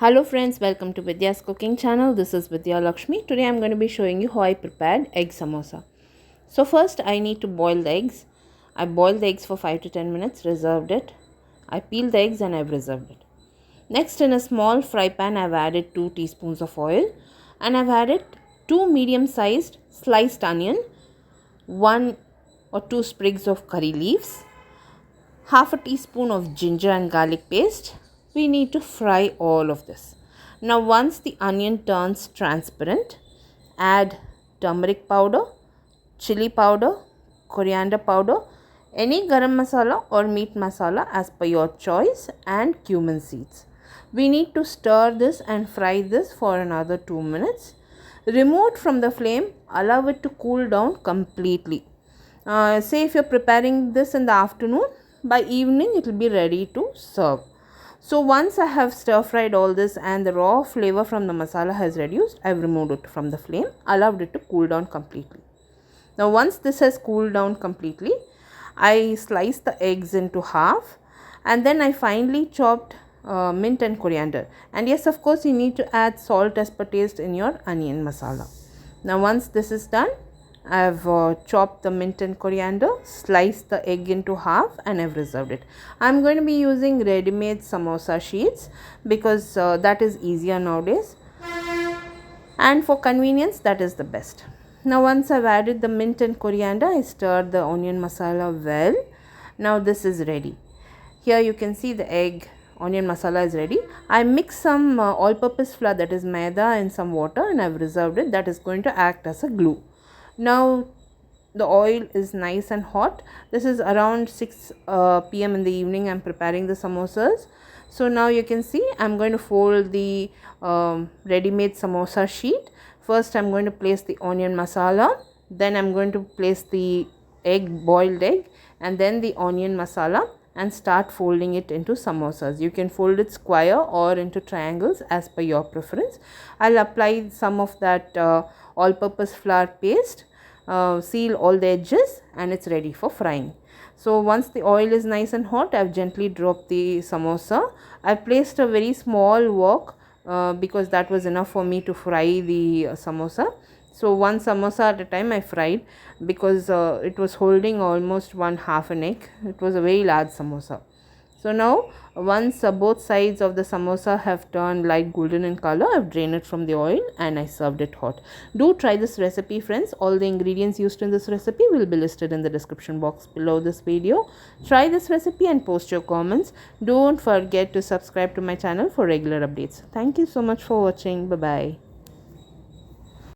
Hello friends, welcome to Vidyascooking channel. This is Vidya Lakshmi. Today I'm going to be showing you how I prepared egg samosa. So first I need to boil the eggs. I boiled the eggs for 5 to 10 minutes, reserved it. I peeled the eggs and I've reserved it. Next, in a small fry pan I've added 2 teaspoons of oil and I've added 2 medium sized sliced onion, 1 or 2 sprigs of curry leaves, half a teaspoon of ginger and garlic paste. We need to fry all of this. Now once the onion turns transparent, add turmeric powder, chili powder, coriander powder, any garam masala or meat masala as per your choice, and cumin seeds. We need to stir this and fry this for another 2 minutes. Remove it from the flame, allow it to cool down completely. Say if you're preparing this in the afternoon, by evening it will be ready to serve. So once I have stir fried all this and the raw flavor from the masala has reduced, I have removed it from the flame, allowed it to cool down completely. Now once this has cooled down completely, I sliced the eggs into half and then I finely chopped mint and coriander. And yes, of course, you need to add salt as per taste in your onion masala. Now once this is done, I have chopped the mint and coriander, sliced the egg into half and I have reserved it. I am going to be using ready-made samosa sheets because that is easier nowadays, and for convenience that is the best. Now once I have added the mint and coriander, I stirred the onion masala well. Now this is ready. Here you can see the egg onion masala is ready. I mix some all-purpose flour, that is maida, in some water and I have reserved it. That is going to act as a glue. Now the oil is nice and hot. This is around 6 p.m. in the evening. I am preparing the samosas. So now you can see I am going to fold the ready-made samosa sheet. First I am going to place the onion masala. Then I am going to place the boiled egg, and then the onion masala, and start folding it into samosas. You can fold it square or into triangles as per your preference. I'll apply some of that all-purpose flour paste, seal all the edges, and it's ready for frying. So once the oil is nice and hot, I've gently dropped the samosa. I've placed a very small wok because that was enough for me to fry the samosa. So one samosa at a time I fried because it was holding almost 1/2 an egg. It was a very large samosa. So now once both sides of the samosa have turned light golden in color, I've drained it from the oil and I served it hot. Do try this recipe, friends. All the ingredients used in this recipe will be listed in the description box below this video. Try this recipe and post your comments. Don't forget to subscribe to my channel for regular updates. Thank you so much for watching. Bye bye.